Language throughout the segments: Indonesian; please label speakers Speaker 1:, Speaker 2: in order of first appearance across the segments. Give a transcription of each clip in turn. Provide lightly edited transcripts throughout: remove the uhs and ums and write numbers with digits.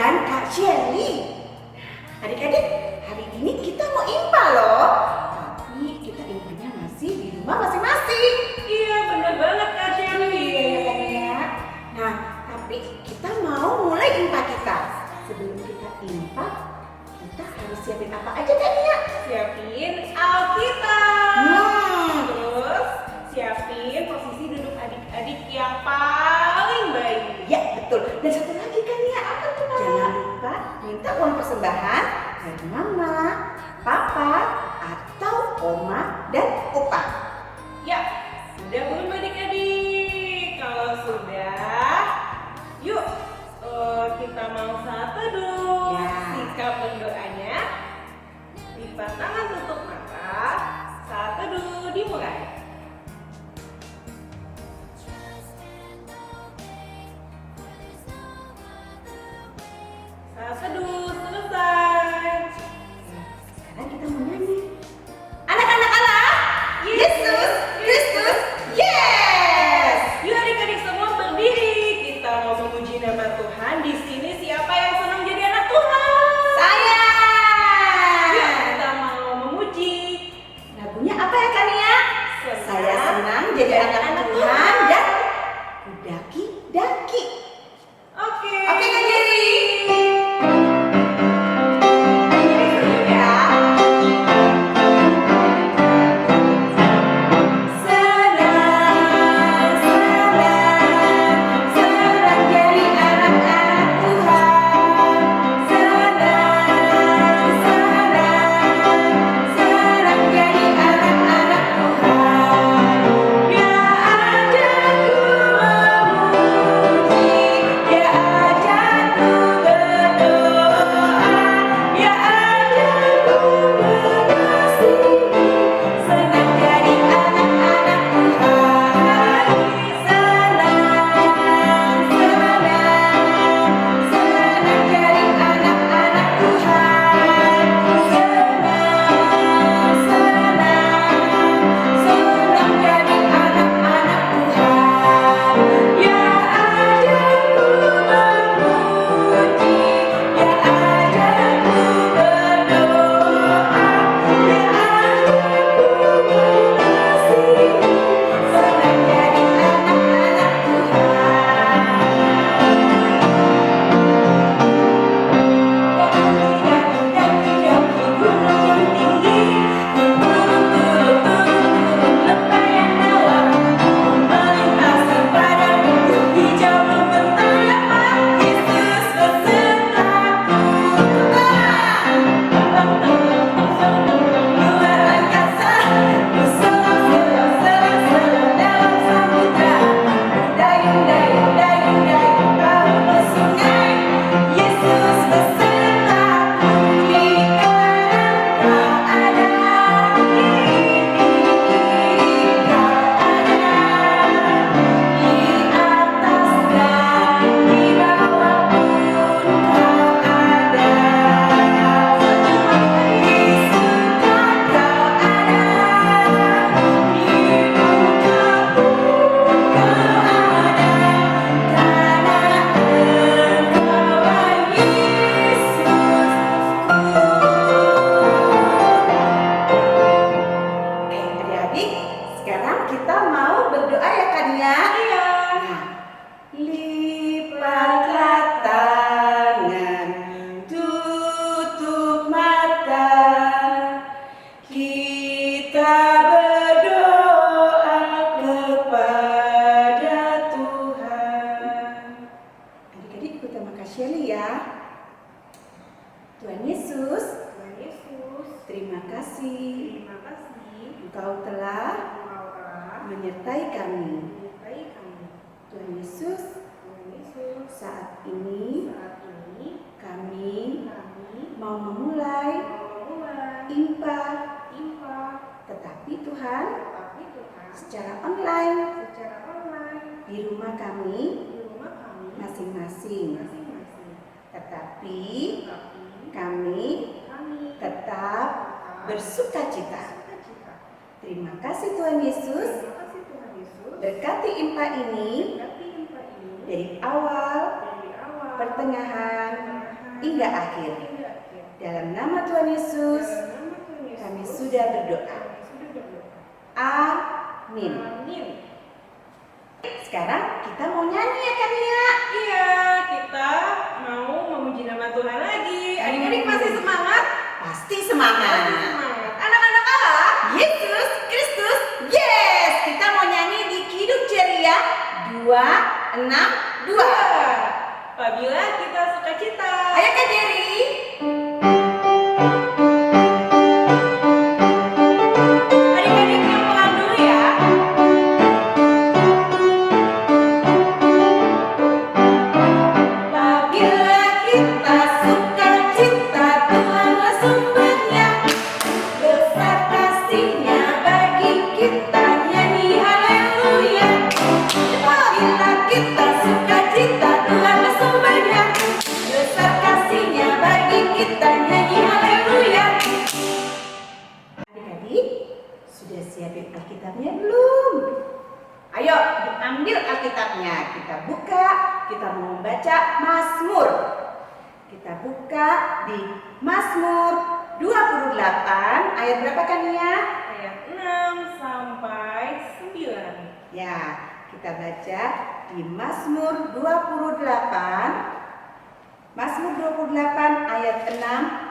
Speaker 1: dan Kak Shelly. Adik-adik, hari ini kita mau impa loh. Tapi kita impanya masih di rumah masing-masing.
Speaker 2: Iya, bener banget Kak Shelly.
Speaker 1: Iya. Nah, tapi kita mau mulai impa kita. Sebelum kita impa, kita harus siapin apa aja Kak Nia?
Speaker 2: Siapin Alkitab. Terus siapin posisi duduk adik-adik yang paling baik.
Speaker 1: Ya, betul. Dan satu lagi Kak Nia, apa tuh Kak? Jangan lupa minta uang persembahan dari mama, papa, atau oma dan opa.
Speaker 2: Ya, sudah belum adik-adik? Kalau sudah, yuk kita mau saat teduh.
Speaker 1: Ya.
Speaker 2: Sikap berdoanya, lipat tangan tutup mata, saat teduh dimulai. Saat teduh selesai.
Speaker 1: Sekarang kita mau nyanyi. Anak-anak Allah, Yesus Kristus, yes!
Speaker 2: Yuk adik-adik semua berdiri. Kita mau memuji nama Tuhan. Di sini siapa yang senang jadi anak Tuhan?
Speaker 1: Saya.
Speaker 2: Yuk kita mau memuji.
Speaker 1: Lagunya apa ya Kak Nia? Saya senang jadi anak Tuhan dan kudaki-daki.
Speaker 2: Oke.
Speaker 1: Oke Kak Jerry. Sekarang kita mau berdoa ya Kak Nia.
Speaker 2: Iya.
Speaker 1: Nah, lipatlah tangan, tutup mata, kita berdoa kepada Tuhan. Adik-adik ikut sama Kak Shelly ya. Tuhan Yesus,
Speaker 2: Tuhan Yesus,
Speaker 1: terima kasih
Speaker 2: terima kasih
Speaker 1: Engkau telah
Speaker 2: Engkau telah
Speaker 1: menyertai kami.
Speaker 2: menyertai kami.
Speaker 1: Tuhan Yesus,
Speaker 2: Tuhan Yesus,
Speaker 1: saat ini
Speaker 2: saat ini
Speaker 1: kami
Speaker 2: kami
Speaker 1: mau memulai
Speaker 2: mau memulai
Speaker 1: impa,
Speaker 2: tapi
Speaker 1: tetapi Tuhan
Speaker 2: Tuhan
Speaker 1: secara online
Speaker 2: secara online
Speaker 1: di rumah kami
Speaker 2: di rumah kami
Speaker 1: masing-masing.
Speaker 2: masing-masing.
Speaker 1: Tetapi
Speaker 2: Tapi
Speaker 1: kami
Speaker 2: kami
Speaker 1: tetap bersuka cita.
Speaker 2: bersuka-cita.
Speaker 1: Terima kasih Tuhan Yesus.
Speaker 2: Terima kasih Tuhan Yesus.
Speaker 1: Berkati impa ini
Speaker 2: Berkati impa ini
Speaker 1: dari awal,
Speaker 2: dari awal
Speaker 1: pertengahan, hingga akhir. Dalam nama Tuhan Yesus, kami sudah berdoa. Amin. Sekarang kita mau nyanyi ya Kania?
Speaker 2: Iya, kita mau memuji nama Tuhan lagi. Adik-adik masih semangat?
Speaker 1: Pasti semangat.
Speaker 2: Anak-anak Allah,
Speaker 1: Yesus Kristus, yes! Kita mau nyanyi di Kidung Ceria 262.
Speaker 2: Apabila kita sukacita.
Speaker 1: Ayo Kak Jerry.
Speaker 2: Adik-adik yang pelan dulu ya.
Speaker 1: Apabila kita sukacita, Tuhanlah sumbernya. Besar kasih-Nya bagi kita, nyanyi haleluya. Apabila kita sukacita, Tuhanlah sumbernya. Besar kasih-Nya bagi kita, nyanyi haleluya. Adik-adik, sudah siapin Alkitabnya belum? Ayo diambil Alkitabnya, kita buka, kita mau membaca Mazmur. Kita buka di Mazmur 28 ayat berapa Kania?
Speaker 2: Ayat 6 sampai 9.
Speaker 1: Ya, kita baca di Mazmur 28. Mazmur 28 ayat 6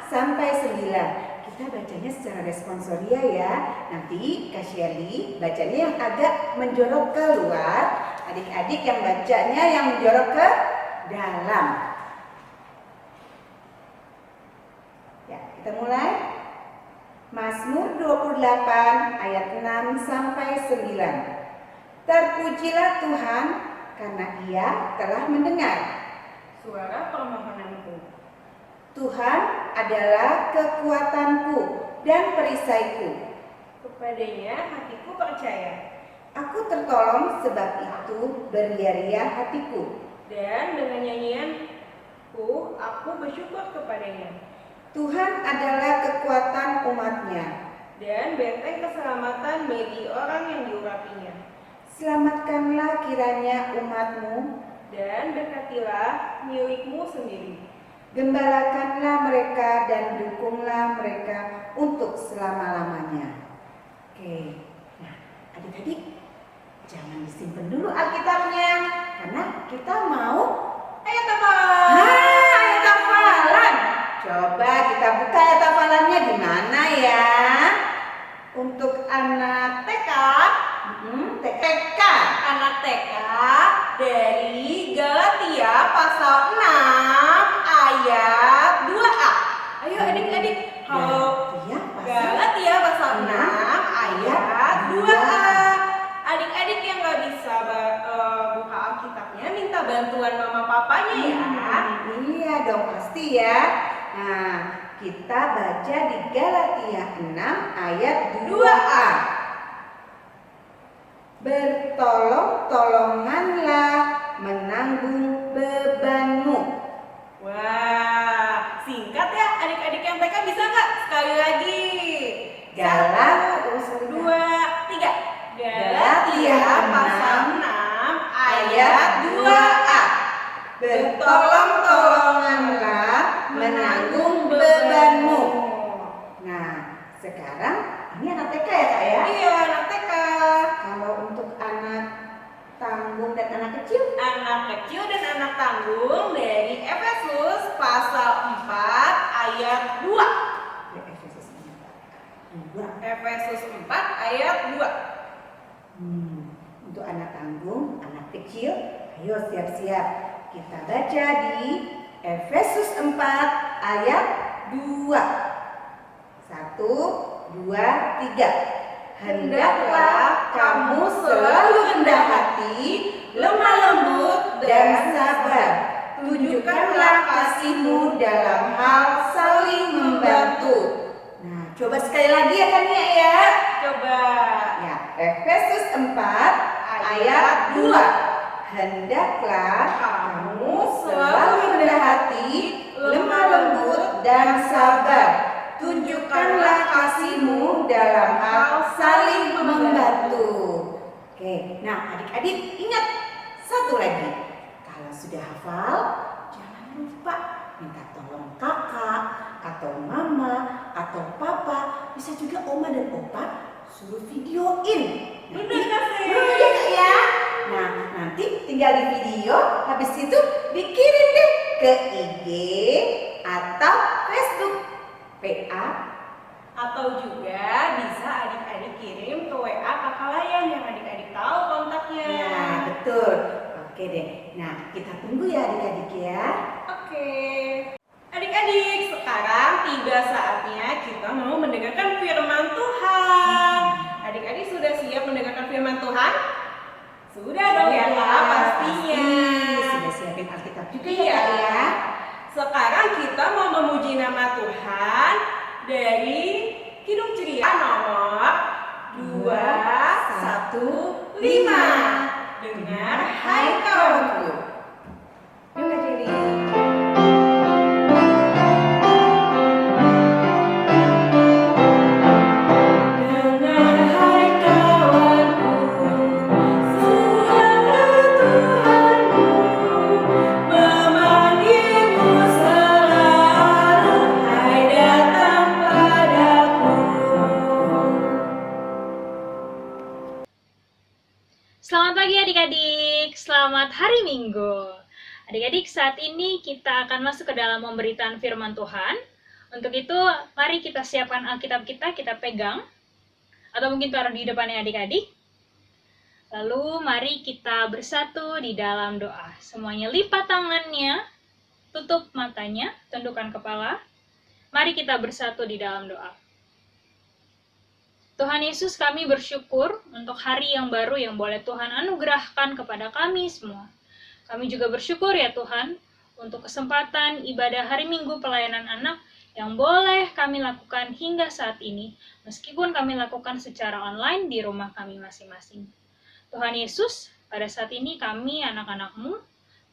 Speaker 1: sampai 9. Kita bacanya secara responsoria ya. Nanti Kak Shelly bacanya yang agak menjorok keluar, adik-adik yang bacanya yang menjorok ke dalam. Ya, kita mulai. Mazmur 28 ayat 6 sampai 9. Terpujilah Tuhan karena Ia telah mendengar
Speaker 2: Suara permohonanku.
Speaker 1: Tuhan adalah kekuatanku dan perisaiku.
Speaker 2: Kepadanya hatiku percaya,
Speaker 1: Aku tertolong sebab itu beria-ria hatiku.
Speaker 2: dan dengan nyanyianku aku bersyukur kepadanya.
Speaker 1: Tuhan adalah kekuatan umat-Nya.
Speaker 2: Dan benteng keselamatan bagi orang yang diurapinya.
Speaker 1: Selamatkanlah kiranya umat-Mu.
Speaker 2: Dan berkatilah milikmu sendiri.
Speaker 1: Gembalakanlah mereka dan dukunglah mereka untuk selama-lamanya. Oke, nah adik-adik jangan disimpan dulu Alkitabnya, karena kita mau
Speaker 2: Ayat hafalan.
Speaker 1: ayat hafalan. Coba kita buka ayat hafalannya di mana ya? Untuk anak
Speaker 2: TK,
Speaker 1: TK.
Speaker 2: anak TK dari Galatia pasal 6 ayat 2a. Ayo adik-adik, kalau Galatia pasal 6 ayat 2a. Adik-adik yang gak bisa buka Alkitabnya, minta bantuan mama papanya ya.
Speaker 1: Iya dong pasti ya. Nah, kita baca di Galatia 6 ayat 2a. Bertolong-tolonganlah menanggung bebanmu.
Speaker 2: Wah, singkat ya adik-adik yang TK, bisa nggak? Sekali lagi.
Speaker 1: Galatia
Speaker 2: 1, 2, 3. Galatia pasal 6 ayat 2a.
Speaker 1: Bertolong-tolonganlah menanggung bebanmu. Nah, sekarang ini anak TK ya Kak ya?
Speaker 2: Iya, anak TK.
Speaker 1: Kalau untuk anak tanggung dan anak kecil?
Speaker 2: Anak kecil dan anak tanggung dari Efesus pasal 4 ayat 2.
Speaker 1: Ya, Efesus 4.
Speaker 2: Efesus 4 ayat 2.
Speaker 1: Untuk anak tanggung, anak kecil, ayo siap-siap. Kita baca di Efesus 4 ayat 2. 1, 2, 3. Hendaklah kamu selalu rendah hati, lemah lembut dan sabar. Tunjukkanlah kasih-Mu dalam hal saling membantu. Nah, coba sekali lagi ya Kania ya.
Speaker 2: Coba.
Speaker 1: Ya, Efesus 4 ayat 2. Hendaklah kamu selalu rendah hati, lemah lembut dan sabar. Tunjukkanlah kasih-Mu dalam hal saling membantu. Oke, nah adik-adik ingat satu lagi. Kalau sudah hafal, jangan lupa minta tolong juga Oma dan Opa suruh videoin.
Speaker 2: Bener Kak Sel?
Speaker 1: Iya Kak ya. Nah, nanti tinggal di video, habis itu dikirim deh ke IG atau Facebook, PA,
Speaker 2: Atau juga bisa adik-adik kirim ke WA kakak layan yang adik-adik tahu kontaknya.
Speaker 1: Nah, betul. Oke deh. Nah, kita tunggu ya adik-adik ya.
Speaker 2: Oke. Adik-adik, sekarang tiba saatnya kita mau mendengarkan firman Tuhan. Adik-adik sudah siap mendengarkan firman Tuhan? Sudah dong ya Kak, pastinya.
Speaker 1: Sudah siapin Alkitab juga
Speaker 2: Iya.
Speaker 1: ya Kak ya.
Speaker 2: Sekarang kita mau memuji nama Tuhan dari Kidung Ceria nomor 215. Dengar hai kawanku.
Speaker 1: Yuk Kak Jerry.
Speaker 2: Dengar hai kawanku, suara Tuhanmu memanggilmu selalu, hai datang padaku.
Speaker 3: Selamat pagi adik-adik, selamat hari Minggu. Adik-adik, saat ini kita akan masuk ke dalam pemberitaan firman Tuhan. Untuk itu, mari kita siapkan Alkitab kita pegang. Atau mungkin taruh di depannya adik-adik. Lalu mari kita bersatu di dalam doa. Semuanya lipat tangannya, tutup matanya, tundukkan kepala. Mari kita bersatu di dalam doa. Tuhan Yesus, kami bersyukur untuk hari yang baru yang boleh Tuhan anugerahkan kepada kami semua. Kami juga bersyukur ya Tuhan untuk kesempatan ibadah hari Minggu pelayanan anak yang boleh kami lakukan hingga saat ini, meskipun kami lakukan secara online di rumah kami masing-masing. Tuhan Yesus, pada saat ini kami anak-anak-Mu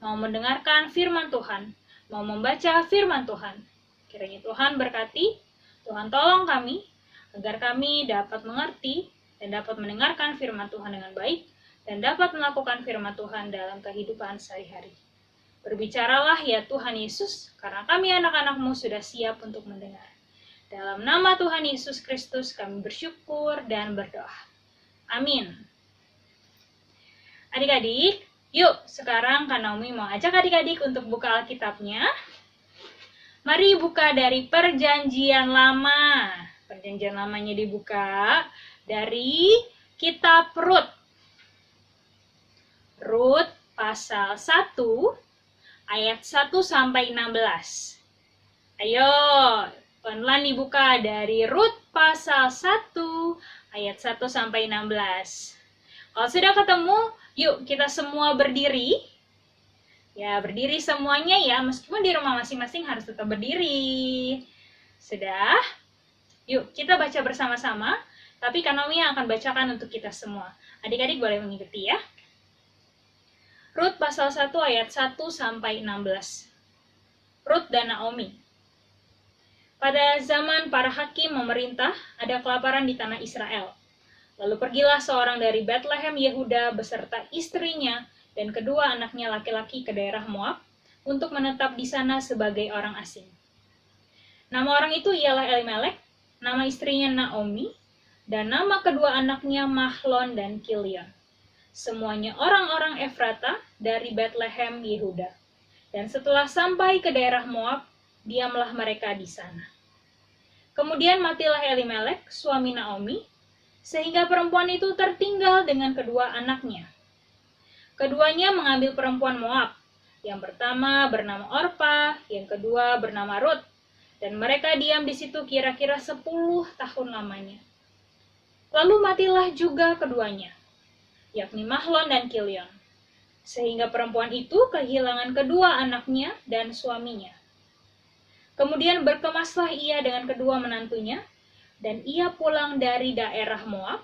Speaker 3: mau mendengarkan firman Tuhan, mau membaca firman Tuhan. Kiranya Tuhan berkati, Tuhan tolong kami, agar kami dapat mengerti dan dapat mendengarkan firman Tuhan dengan baik, dan dapat melakukan firman Tuhan dalam kehidupan sehari-hari. Berbicaralah ya Tuhan Yesus, karena kami anak-anak-Mu sudah siap untuk mendengar. Dalam nama Tuhan Yesus Kristus kami bersyukur dan berdoa. Amin. Adik-adik, yuk sekarang Kak Naomi mau ajak adik-adik untuk buka Alkitabnya. Mari buka dari Perjanjian Lama. Perjanjian Lamanya dibuka dari kitab Rut. Rut pasal 1 ayat 1 sampai 16. Ayo, pelan-pelan dibuka dari Rut pasal 1 ayat 1 sampai 16. Kalau sudah ketemu, yuk kita semua berdiri. Ya, berdiri semuanya ya, meskipun di rumah masing-masing harus tetap berdiri. Sudah? Yuk, kita baca bersama-sama, tapi Kak Naomi yang akan bacakan untuk kita semua. Adik-adik boleh mengikuti ya. Rut pasal 1 ayat 1 sampai 16. Rut dan Naomi. Pada zaman para hakim memerintah, ada kelaparan di tanah Israel. Lalu pergilah seorang dari Bethlehem Yehuda beserta istrinya dan kedua anaknya laki-laki ke daerah Moab untuk menetap di sana sebagai orang asing. Nama orang itu ialah Elimelek, nama istrinya Naomi, dan nama kedua anaknya Mahlon dan Kilion. Semuanya orang-orang Efrata dari Bethlehem Yehuda. Dan setelah sampai ke daerah Moab, diamlah mereka di sana. Kemudian matilah Elimelek, suami Naomi, sehingga perempuan itu tertinggal dengan kedua anaknya. Keduanya mengambil perempuan Moab. Yang pertama bernama Orpa, yang kedua bernama Rut. Dan mereka diam di situ kira-kira 10 tahun lamanya. Lalu matilah juga keduanya, yakni Mahlon dan Kilion. Sehingga perempuan itu kehilangan kedua anaknya dan suaminya. Kemudian berkemaslah ia dengan kedua menantunya, dan ia pulang dari daerah Moab,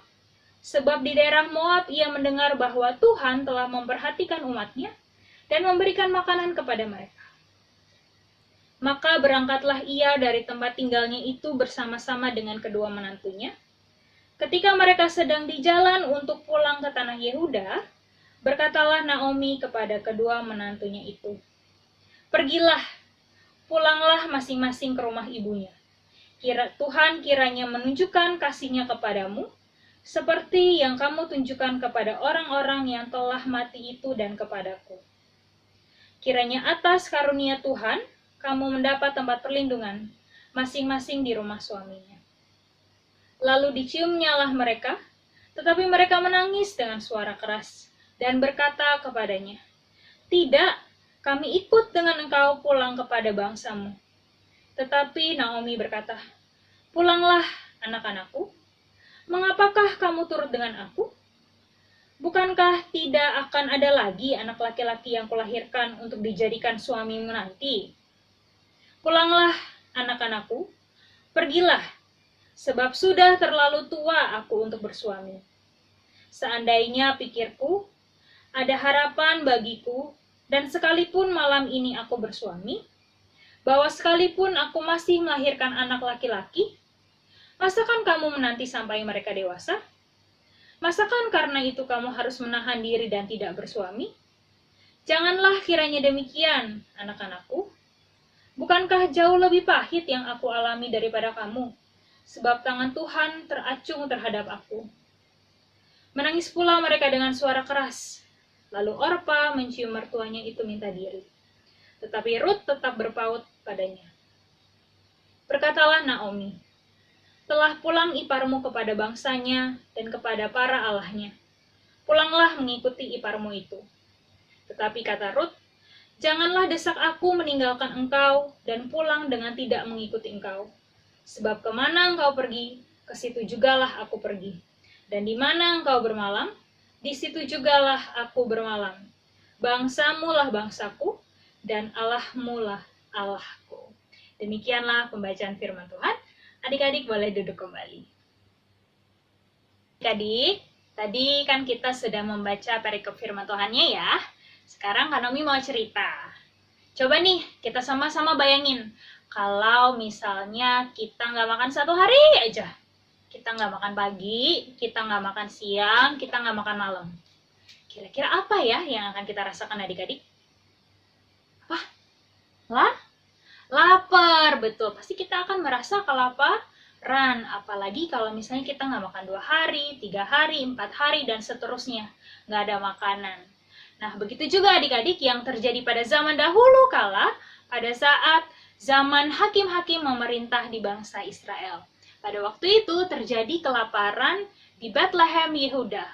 Speaker 3: sebab di daerah Moab ia mendengar bahwa Tuhan telah memperhatikan umatnya dan memberikan makanan kepada mereka. Maka berangkatlah ia dari tempat tinggalnya itu bersama-sama dengan kedua menantunya. Ketika mereka sedang di jalan untuk pulang ke tanah Yehuda, berkatalah Naomi kepada kedua menantunya itu, "Pergilah, pulanglah masing-masing ke rumah ibunya. Tuhan kiranya menunjukkan kasih-Nya kepadamu, seperti yang kamu tunjukkan kepada orang-orang yang telah mati itu dan kepadaku. Kiranya atas karunia Tuhan, kamu mendapat tempat perlindungan, masing-masing di rumah suaminya. Lalu diciumnyalah mereka, tetapi mereka menangis dengan suara keras, dan berkata kepadanya, "Tidak, kami ikut dengan engkau pulang kepada bangsamu." Tetapi Naomi berkata, "Pulanglah, anak-anakku. Mengapakah kamu turut dengan aku? Bukankah tidak akan ada lagi anak laki-laki yang kulahirkan untuk dijadikan suamimu nanti? Pulanglah, anak-anakku. Pergilah, sebab sudah terlalu tua aku untuk bersuami. Seandainya pikirku, ada harapan bagiku, dan sekalipun malam ini aku bersuami, bahwa sekalipun aku masih melahirkan anak laki-laki, masakan kamu menanti sampai mereka dewasa? Masakan karena itu kamu harus menahan diri dan tidak bersuami? Janganlah kiranya demikian, anak-anakku. Bukankah jauh lebih pahit yang aku alami daripada kamu, sebab tangan Tuhan teracung terhadap aku." Menangis pula mereka dengan suara keras. Lalu Orpa mencium mertuanya itu minta diri. Tetapi Rut tetap berpaut padanya. Berkatalah Naomi, "Telah pulang iparmu kepada bangsanya dan kepada para allahnya. Pulanglah mengikuti iparmu itu." Tetapi kata Rut, "Janganlah desak aku meninggalkan engkau dan pulang dengan tidak mengikuti engkau. Sebab kemana engkau pergi, ke situ jugalah aku pergi. Dan di mana engkau bermalam, di situ jugalah aku bermalam. Bangsamu lah bangsaku, dan Allahmu lah Allahku." Demikianlah pembacaan firman Tuhan. Adik-adik boleh duduk kembali. Adik-adik, tadi kan kita sudah membaca perikop firman Tuhannya ya. Sekarang Kak Nomi mau cerita. Coba nih, kita sama-sama bayangin. Kalau misalnya kita nggak makan satu hari aja. Kita nggak makan pagi, kita nggak makan siang, kita nggak makan malam. Kira-kira apa ya yang akan kita rasakan adik-adik? Apa? Lapar, betul. Pasti kita akan merasa kelaparan. Apalagi kalau misalnya kita nggak makan 2 hari, 3 hari, 4 hari, dan seterusnya. Nggak ada makanan. Nah, begitu juga adik-adik yang terjadi pada zaman dahulu kala, pada saat zaman hakim-hakim memerintah di bangsa Israel. Pada waktu itu terjadi kelaparan di Bethlehem, Yehuda.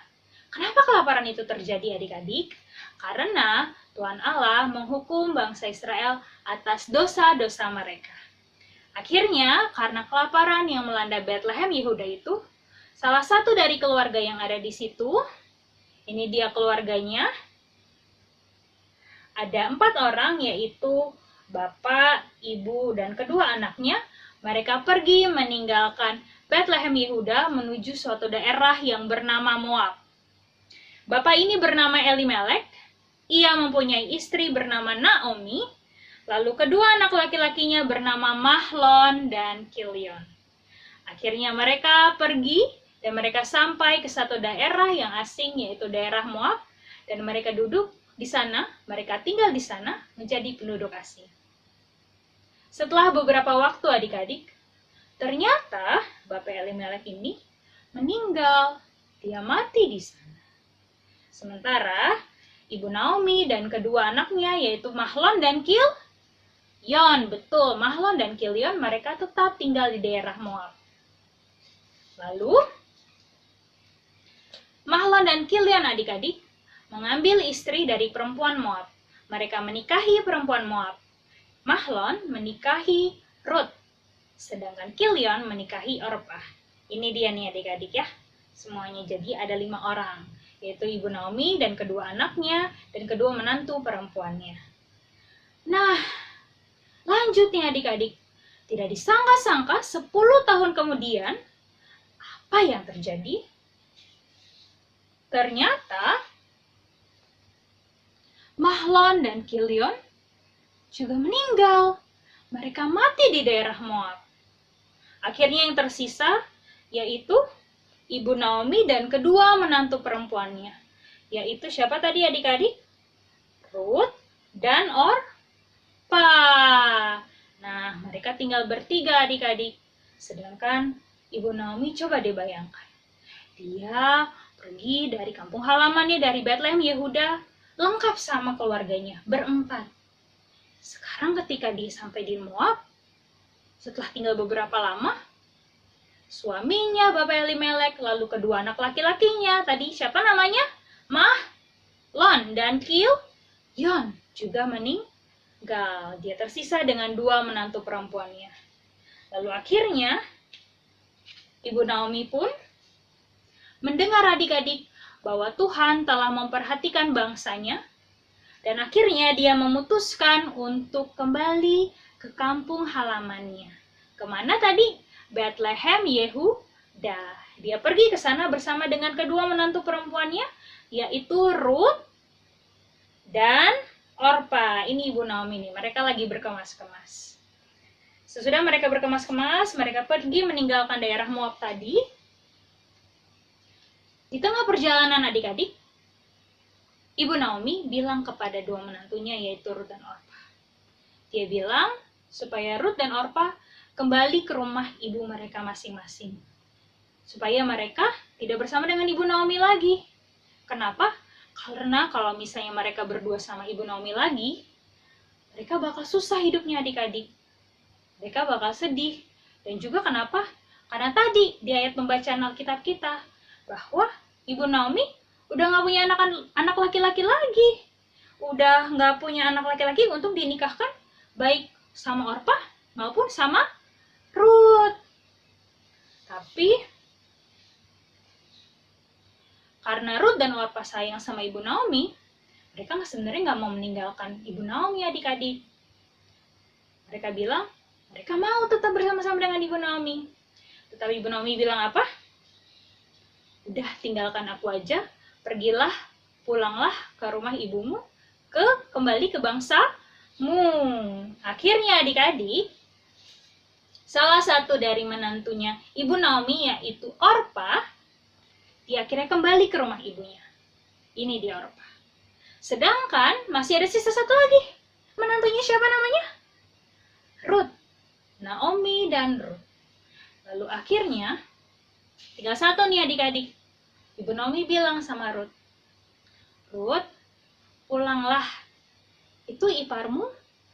Speaker 3: Kenapa kelaparan itu terjadi adik-adik? Karena Tuhan Allah menghukum bangsa Israel atas dosa-dosa mereka. Akhirnya, karena kelaparan yang melanda Bethlehem Yehuda itu, salah satu dari keluarga yang ada di situ, ini dia keluarganya, ada 4 orang, yaitu bapak, ibu, dan kedua anaknya. Mereka pergi meninggalkan Bethlehem Yehuda menuju suatu daerah yang bernama Moab. Bapak ini bernama Elimelek. Ia mempunyai istri bernama Naomi, lalu kedua anak laki-lakinya bernama Mahlon dan Kilion. Akhirnya mereka pergi dan mereka sampai ke satu daerah yang asing, yaitu daerah Moab, dan mereka duduk di sana, mereka tinggal di sana menjadi penduduk asing. Setelah beberapa waktu adik-adik, ternyata Bapak Elimelek ini meninggal, dia mati di sana. Sementara Ibu Naomi dan kedua anaknya, yaitu Mahlon dan Kilion, betul, Mahlon dan Kilion, mereka tetap tinggal di daerah Moab. Lalu, Mahlon dan Kilion adik-adik mengambil istri dari perempuan Moab. Mereka menikahi perempuan Moab. Mahlon menikahi Rut, sedangkan Kilion menikahi Orpa. Ini dia nih adik-adik ya, semuanya jadi ada 5 orang. Yaitu Ibu Naomi dan kedua anaknya, dan kedua menantu perempuannya. Nah, lanjutnya adik-adik, tidak disangka-sangka 10 tahun kemudian, apa yang terjadi? Ternyata, Mahlon dan Kilion juga meninggal. Mereka mati di daerah Moab. Akhirnya yang tersisa, yaitu Ibu Naomi dan kedua menantu perempuannya. Yaitu siapa tadi adik-adik? Rut dan Orpa. Nah, mereka tinggal bertiga adik-adik. Sedangkan Ibu Naomi coba deh bayangkan. Dia pergi dari kampung halamannya dari Bethlehem Yehuda, lengkap sama keluarganya, berempat. Sekarang ketika dia sampai di Moab, setelah tinggal beberapa lama, suaminya Bapak Elimelek, lalu kedua anak laki-lakinya, tadi siapa namanya? Mahlon dan Kilyon juga meninggal. Dia tersisa dengan dua menantu perempuannya. Lalu akhirnya, Ibu Naomi pun mendengar adik-adik bahwa Tuhan telah memperhatikan bangsanya, dan akhirnya dia memutuskan untuk kembali ke kampung halamannya. Kemana tadi? Bethlehem Yehuda. Dia pergi ke sana bersama dengan kedua menantu perempuannya, yaitu Ruth dan Orpa. Ini Ibu Naomi nih, mereka lagi berkemas-kemas. Sesudah mereka berkemas-kemas, mereka pergi meninggalkan daerah Moab tadi. Di tengah perjalanan adik-adik, Ibu Naomi bilang kepada dua menantunya, yaitu Ruth dan Orpa. Dia bilang supaya Ruth dan Orpa kembali ke rumah ibu mereka masing-masing. Supaya mereka tidak bersama dengan Ibu Naomi lagi. Kenapa? Karena kalau misalnya mereka berdua sama Ibu Naomi lagi, mereka bakal susah hidupnya adik-adik. Mereka bakal sedih. Dan juga kenapa? Karena tadi di ayat pembacaan Alkitab kita, bahwa Ibu Naomi udah nggak punya anak laki-laki lagi. Udah nggak punya anak laki-laki untuk dinikahkan, baik sama Orpa maupun sama Ruth. Tapi karena Ruth dan Orpa sayang sama Ibu Naomi, mereka sebenarnya nggak mau meninggalkan Ibu Naomi adik-adik. Mereka bilang, mereka mau tetap bersama-sama dengan Ibu Naomi. Tetapi Ibu Naomi bilang apa? Udah, tinggalkan aku aja, pergilah, pulanglah ke rumah ibumu, kembali ke bangsamu. Akhirnya adik-adik, salah satu dari menantunya Ibu Naomi, yaitu Orpa, dia akhirnya kembali ke rumah ibunya. Ini dia Orpa. Sedangkan masih ada sisa satu lagi. Menantunya siapa namanya? Ruth. Naomi dan Ruth. Lalu akhirnya, tinggal satu nih adik-adik. Ibu Naomi bilang sama Ruth, Ruth, pulanglah. Itu iparmu,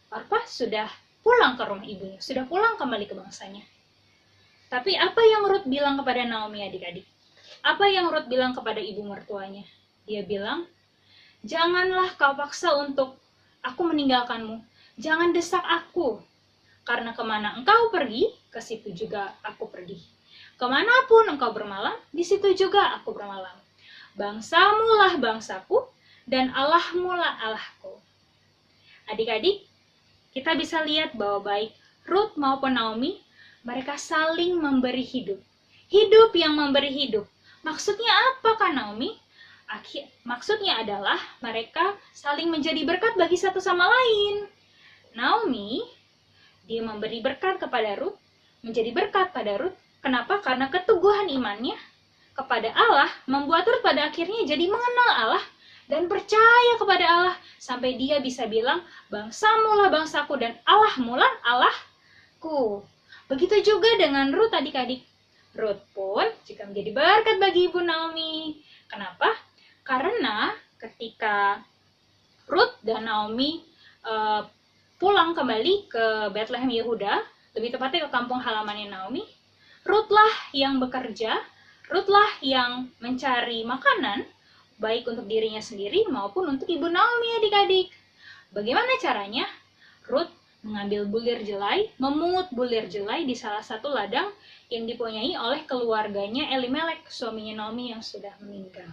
Speaker 3: Orpa, sudah pulang ke rumah ibunya, sudah pulang kembali ke bangsanya. Tapi apa yang Ruth bilang kepada Naomi adik-adik? Apa yang Ruth bilang kepada ibu mertuanya? Dia bilang, janganlah kau paksa untuk aku meninggalkanmu. Jangan desak aku. Karena kemana engkau pergi, ke situ juga aku pergi. Kemanapun engkau bermalam, di situ juga aku bermalam. Bangsamu lah bangsaku, dan Allahmu lah Allahku. Adik-adik, kita bisa lihat bahwa baik Ruth maupun Naomi, mereka saling memberi hidup. Hidup yang memberi hidup. Maksudnya apa kan Naomi? Maksudnya adalah mereka saling menjadi berkat bagi satu sama lain. Naomi, dia memberi berkat kepada Ruth, menjadi berkat pada Ruth. Kenapa? Karena keteguhan imannya kepada Allah membuat Ruth pada akhirnya jadi mengenal Allah dan percaya kepada Allah sampai dia bisa bilang, bangsamu lah bangsaku dan Allahmu lah Allahku. Begitu juga dengan Ruth adik-adik. Ruth pun juga menjadi berkat bagi Ibu Naomi. Kenapa? Karena ketika Ruth dan Naomi pulang kembali ke Bethlehem Yehuda, lebih tepatnya ke kampung halamannya Naomi, Ruth-lah yang bekerja, Ruth-lah yang mencari makanan, baik untuk dirinya sendiri maupun untuk Ibu Naomi adik-adik. Bagaimana caranya? Ruth mengambil bulir jelai, memungut bulir jelai di salah satu ladang yang dipunyai oleh keluarganya Elimelek, suaminya Naomi yang sudah meninggal.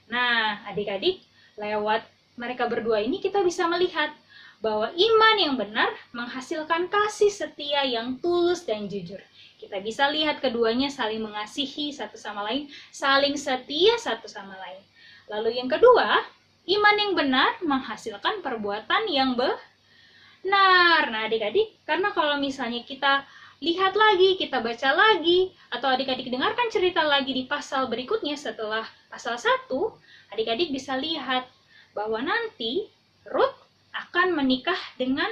Speaker 3: Nah, adik-adik, lewat mereka berdua ini kita bisa melihat bahwa iman yang benar menghasilkan kasih setia yang tulus dan jujur. Kita bisa lihat keduanya saling mengasihi satu sama lain, saling setia satu sama lain. Lalu yang kedua, iman yang benar menghasilkan perbuatan yang benar. Nah adik-adik, karena kalau misalnya kita lihat lagi, kita baca lagi, atau adik-adik dengarkan cerita lagi di pasal berikutnya setelah pasal 1, adik-adik bisa lihat bahwa nanti Ruth akan menikah dengan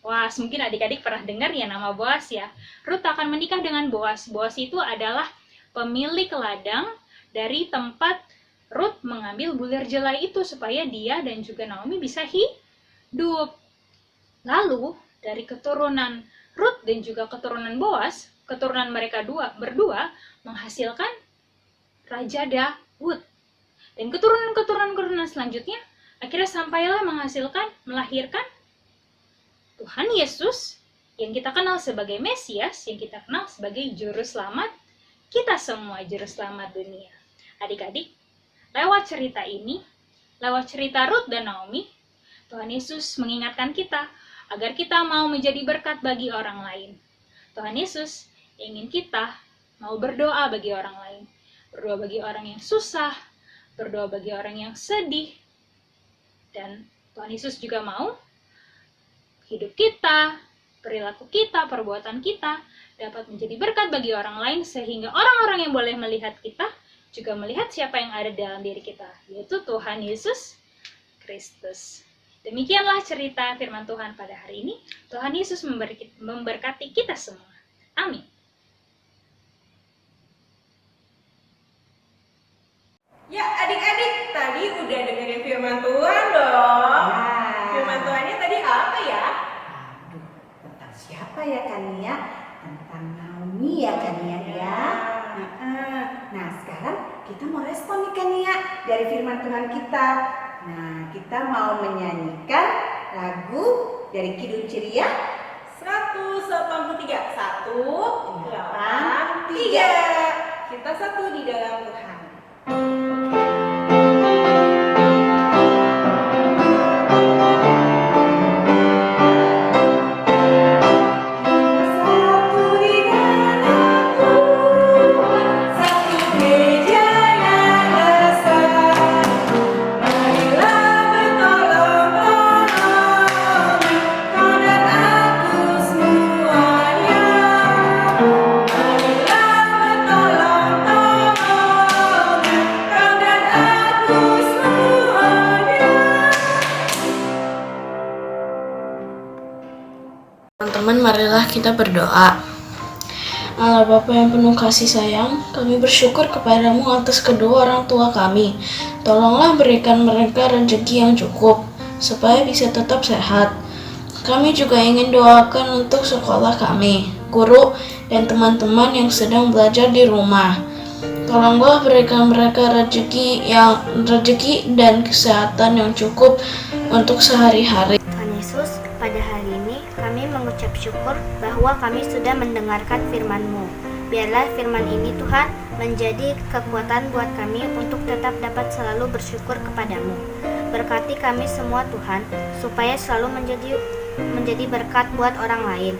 Speaker 3: Wah, mungkin adik-adik pernah dengar ya nama Boas ya. Rut akan menikah dengan Boas. Boas itu adalah pemilik ladang dari tempat Rut mengambil bulir jelai itu supaya dia dan juga Naomi bisa hidup. Lalu dari keturunan Rut dan juga keturunan Boas, keturunan mereka berdua menghasilkan Raja Daud. Dan keturunan selanjutnya akhirnya sampailah melahirkan Tuhan Yesus yang kita kenal sebagai Mesias, yang kita kenal sebagai Juru Selamat kita semua, Juru Selamat dunia. Adik-adik, lewat cerita ini, lewat cerita Rut dan Naomi, Tuhan Yesus mengingatkan kita agar kita mau menjadi berkat bagi orang lain. Tuhan Yesus ingin kita mau berdoa bagi orang lain, berdoa bagi orang yang susah, berdoa bagi orang yang sedih, dan Tuhan Yesus juga mau hidup kita, perilaku kita, perbuatan kita dapat menjadi berkat bagi orang lain sehingga orang-orang yang boleh melihat kita juga melihat siapa yang ada dalam diri kita, yaitu Tuhan Yesus Kristus. Demikianlah cerita firman Tuhan pada hari ini. Tuhan Yesus memberkati kita semua. Amin.
Speaker 2: Ya adik-adik, tadi udah dengerin firman Tuhan dong. Firman Tuhannya tadi apa ya?
Speaker 1: Aduh, tentang siapa ya Kania? Tentang Naomi ya Kania ya. Nah sekarang kita mau respon nih Kania dari firman Tuhan kita. Nah kita mau menyanyikan lagu dari Kidung Ceria
Speaker 2: 183. 1, 8, 3. Kita satu di dalam Tuhan.
Speaker 4: Teman-teman, marilah kita berdoa. Allah Bapa yang penuh kasih sayang, kami bersyukur kepadamu atas kedua orang tua kami. Tolonglah berikan mereka rezeki yang cukup, supaya bisa tetap sehat. Kami juga ingin doakan untuk sekolah kami, guru, dan teman-teman yang sedang belajar di rumah. Tolonglah berikan mereka rezeki dan kesehatan yang cukup untuk sehari-hari.
Speaker 5: Tuhan Yesus, pada hari ini kami mengucap syukur bahwa kami sudah mendengarkan firman-Mu. Biarlah firman ini Tuhan menjadi kekuatan buat kami untuk tetap dapat selalu bersyukur kepadamu. Berkati kami semua Tuhan, supaya selalu menjadi berkat buat orang lain.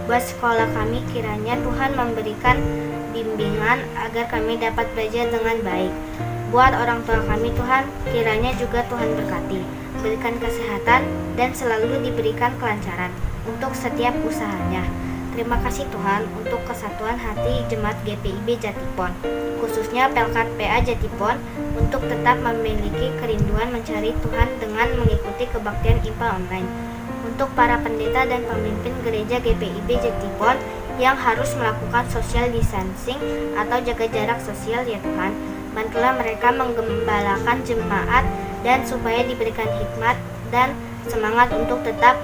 Speaker 5: Buat sekolah kami kiranya Tuhan memberikan bimbingan agar kami dapat belajar dengan baik. Buat orang tua kami Tuhan, kiranya juga Tuhan berkati, berikan kesehatan dan selalu diberikan kelancaran untuk setiap usahanya. Terima kasih Tuhan untuk kesatuan hati Jemaat GPIB Jatipon, khususnya Pelkat PA Jatipon, untuk tetap memiliki kerinduan mencari Tuhan dengan mengikuti kebaktian IPA online. Untuk para pendeta dan pemimpin gereja GPIB Jatipon yang harus melakukan social distancing atau jaga jarak sosial ya Tuhan, bantulah mereka menggembalakan jemaat dan supaya diberikan hikmat dan semangat untuk tetap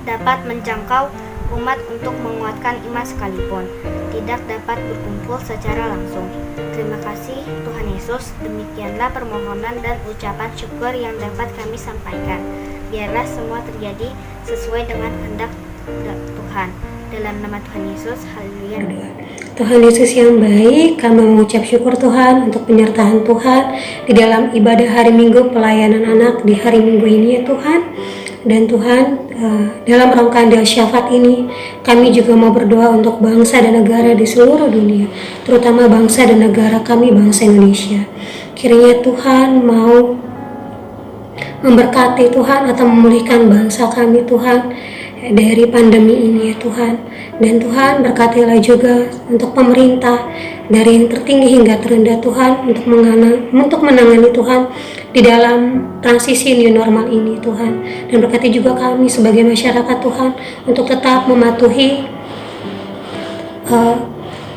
Speaker 5: dapat menjangkau umat untuk menguatkan iman sekalipun tidak dapat berkumpul secara langsung. Terima kasih Tuhan Yesus, demikianlah permohonan dan ucapan syukur yang dapat kami sampaikan. Biarlah semua terjadi sesuai dengan kehendak Tuhan. Dalam nama Tuhan Yesus, haleluya.
Speaker 6: Tuhan Yesus yang baik, kami mengucap syukur Tuhan untuk penyertaan Tuhan di dalam ibadah hari Minggu pelayanan anak di hari Minggu ini ya Tuhan. Dan Tuhan, dalam rangkaian Del Syafat ini, kami juga mau berdoa untuk bangsa dan negara di seluruh dunia, terutama bangsa dan negara kami, bangsa Indonesia. Kiranya Tuhan mau memberkati Tuhan atau memulihkan bangsa kami Tuhan, dari pandemi ini ya Tuhan. Dan Tuhan berkatilah juga untuk pemerintah dari yang tertinggi hingga terendah Tuhan untuk menangani Tuhan di dalam transisi new normal ini Tuhan. Dan berkati juga kami sebagai masyarakat Tuhan untuk tetap mematuhi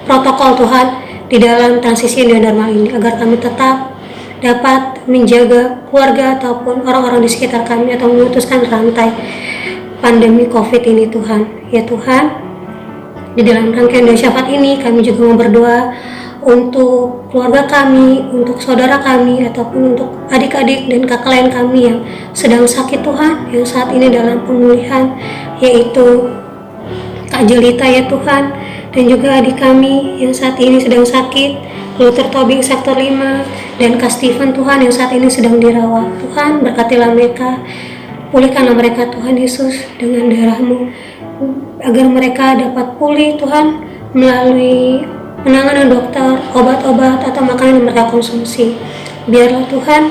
Speaker 6: protokol Tuhan di dalam transisi new normal ini, agar kami tetap dapat menjaga keluarga ataupun orang-orang di sekitar kami atau memutuskan rantai pandemi COVID ini Tuhan. Ya Tuhan, di dalam rangkaian doa syafaat ini kami juga mau berdoa untuk keluarga kami, untuk saudara kami, ataupun untuk adik-adik dan kakak lain kami yang sedang sakit Tuhan, yang saat ini dalam pemulihan, yaitu Kak Jelita ya Tuhan, dan juga adik kami yang saat ini sedang sakit, Luther Tobing sektor 5, dan Kak Steven Tuhan yang saat ini sedang dirawat. Tuhan berkatilah mereka, pulihkanlah mereka Tuhan Yesus dengan darah-Mu, agar mereka dapat pulih Tuhan melalui penanganan dokter, obat-obat atau makanan yang mereka konsumsi. Biarlah Tuhan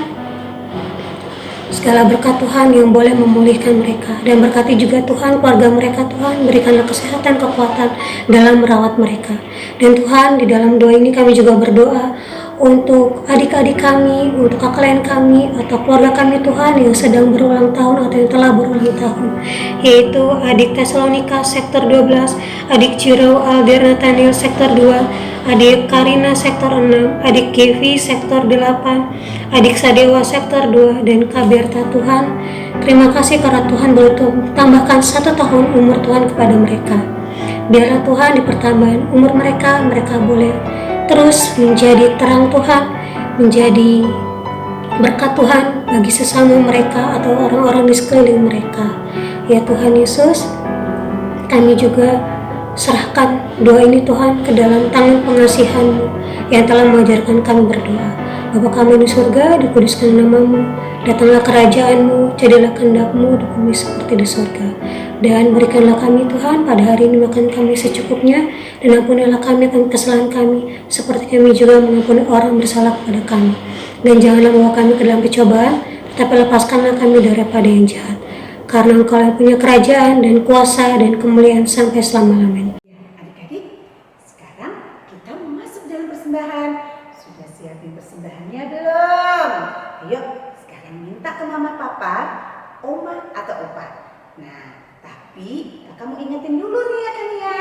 Speaker 6: segala berkat Tuhan yang boleh memulihkan mereka, dan berkati juga Tuhan keluarga mereka Tuhan, berikanlah kesehatan, kekuatan dalam merawat mereka. Dan Tuhan, di dalam doa ini kami juga berdoa untuk adik-adik kami, untuk kakak lain kami atau keluarga kami Tuhan yang sedang berulang tahun atau yang telah berulang tahun, yaitu adik Tesalonika sektor 12, adik Ciro Alder Nathaniel sektor 2, adik Karina sektor 6, adik Kevi sektor 8, adik Sadewa sektor 2, dan Kak Berta Tuhan. Terima kasih karena Tuhan boleh tambahkan 1 tahun umur Tuhan kepada mereka. Biarlah Tuhan di pertambahan umur mereka boleh terus menjadi terang Tuhan, menjadi berkat Tuhan bagi sesama mereka atau orang-orang di sekeliling mereka. Ya Tuhan Yesus, kami juga serahkan doa ini Tuhan ke dalam tangan pengasihan-Mu yang telah mengajarkan kami berdoa. Bapa kami di surga, dikuduskan nama-Mu, datanglah kerajaan-Mu, jadilah kehendak-Mu di bumi seperti di surga. Dan berikanlah kami Tuhan pada hari ini makan kami secukupnya, dan ampunilah kami akan kesalahan kami, seperti kami juga mengampuni orang bersalah kepada kami. Dan janganlah membawa kami ke dalam pencobaan, tetapi lepaskanlah kami daripada yang jahat. Karena Engkau yang punya kerajaan dan kuasa dan kemuliaan sampai selama-lamanya.
Speaker 1: Ya, adik-adik, sekarang kita mau masuk dalam persembahan. Sudah siapin persembahannya belum? Ayo, sekarang minta ke mama, papa, oma, atau opa. Nah, tapi kamu ingetin dulu nih ya kan ya.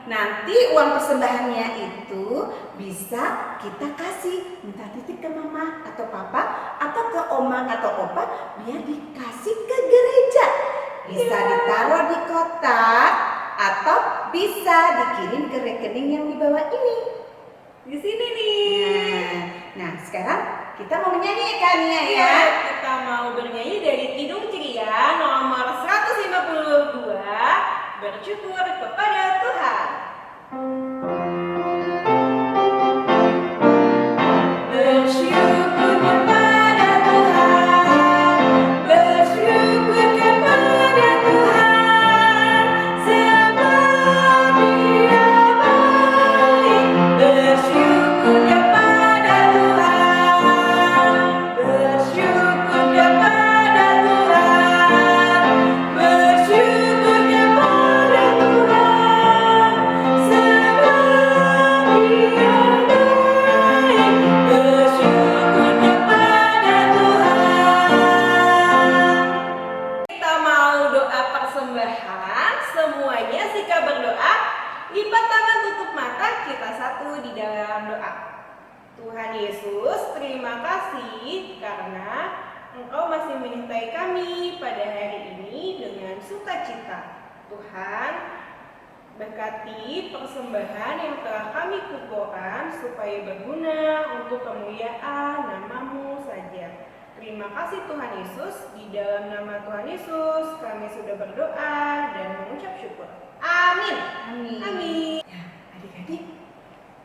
Speaker 1: Nanti uang persembahannya itu bisa kita kasih, minta titip ke mama atau papa atau ke oma atau opa biar dikasih ke gereja. Bisa ditaruh di kotak atau bisa dikirim ke rekening yang di bawah ini.
Speaker 2: Di sini nih.
Speaker 1: Nah, sekarang kita mau menyanyi kan ya?
Speaker 2: Ya, kita mau bernyanyi dari Kidung Ceria nomor 152, bersyukur kepada Tuhan. Bersyukur kepada Tuhan, bersyukur kepada Tuhan, sebab Dia baik. Bersyukur kepada Tuhan, bersyukur kepada Tuhan, bersyukur kepada Tuhan, sebab Dia baik. Bersyukur kepada Tuhan. Kita mau doa persembahan, semuanya sikap berdoa, lipat tangan, tutup mata, kita satu di dalam doa. Tuhan Yesus, terima kasih karena Engkau masih menyertai kami pada hari ini dengan sukacita. Tuhan, berkati persembahan yang telah kami kumpulkan supaya berguna untuk kemuliaan nama-Mu saja. Terima kasih Tuhan Yesus, di dalam nama Tuhan Yesus kami sudah berdoa dan mengucap syukur. Amin. Amin.
Speaker 1: Ya, adik-adik,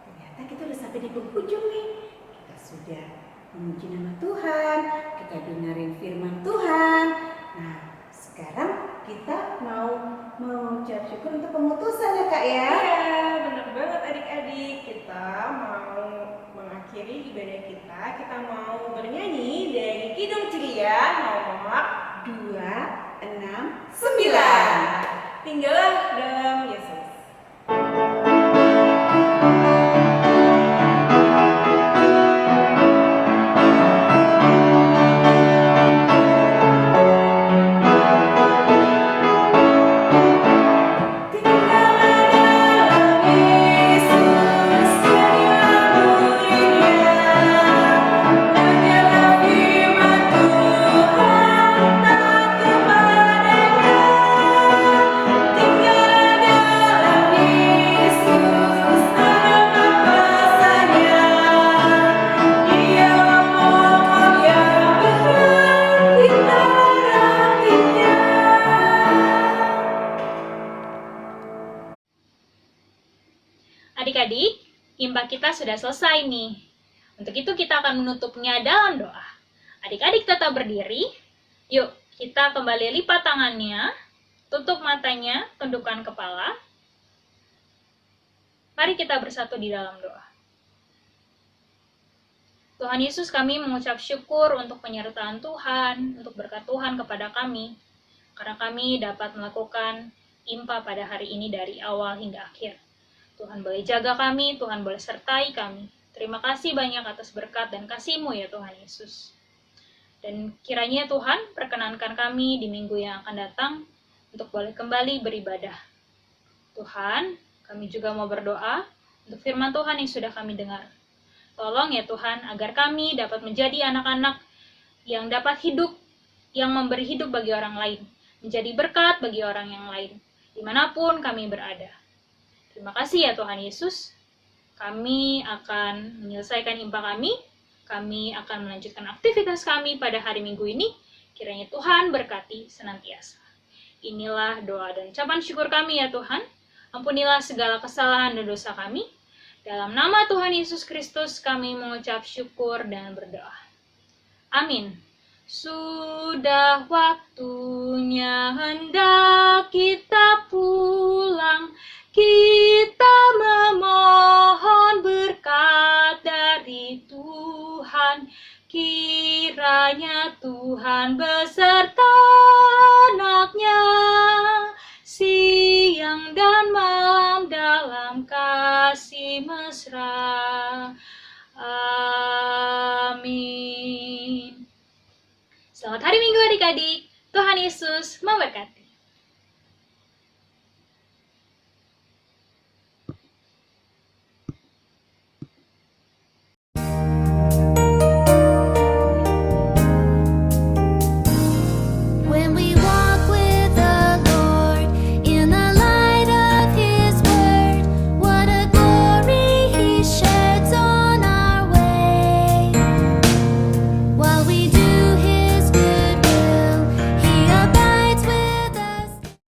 Speaker 1: ternyata kita udah sampai di penghujung nih. Kita sudah memuji nama Tuhan, kita dengerin firman Tuhan. Nah, sekarang kita mau mengucap syukur untuk pemutusan ya Kak ya.
Speaker 2: Iya, benar banget adik-adik. Kita mau mengakhiri ibadah kita. Kita mau bernyanyi dari Kidung Ceria nomor
Speaker 1: 2, 6, 9.
Speaker 3: adik-adik, impa kita sudah selesai nih. Untuk itu kita akan menutupnya dalam doa. Adik-adik tetap berdiri. Yuk, kita kembali lipat tangannya, tutup matanya, tundukkan kepala. Mari kita bersatu di dalam doa. Tuhan Yesus, kami mengucap syukur untuk penyertaan Tuhan, untuk berkat Tuhan kepada kami, karena kami dapat melakukan impa pada hari ini dari awal hingga akhir. Tuhan boleh jaga kami, Tuhan boleh sertai kami. Terima kasih banyak atas berkat dan kasih-Mu ya Tuhan Yesus. Dan kiranya Tuhan perkenankan kami di minggu yang akan datang untuk boleh kembali beribadah. Tuhan, kami juga mau berdoa untuk firman Tuhan yang sudah kami dengar. Tolong ya Tuhan, agar kami dapat menjadi anak-anak yang dapat hidup, yang memberi hidup bagi orang lain, menjadi berkat bagi orang yang lain, dimanapun kami berada. Terima kasih ya Tuhan Yesus. Kami akan menyelesaikan impa kami akan melanjutkan aktivitas kami pada hari Minggu ini. Kiranya Tuhan berkati senantiasa. Inilah doa dan ucapan syukur kami ya Tuhan. Ampunilah segala kesalahan dan dosa kami. Dalam nama Tuhan Yesus Kristus kami mengucap syukur dan berdoa. Amin. Sudah waktunya hendak kita pulang. Kita memohon berkat dari Tuhan. Kiranya Tuhan beserta anak-Nya siang dan malam dalam kasih mesra. Amin. Selamat hari Minggu adik-adik. Tuhan Yesus memberkati.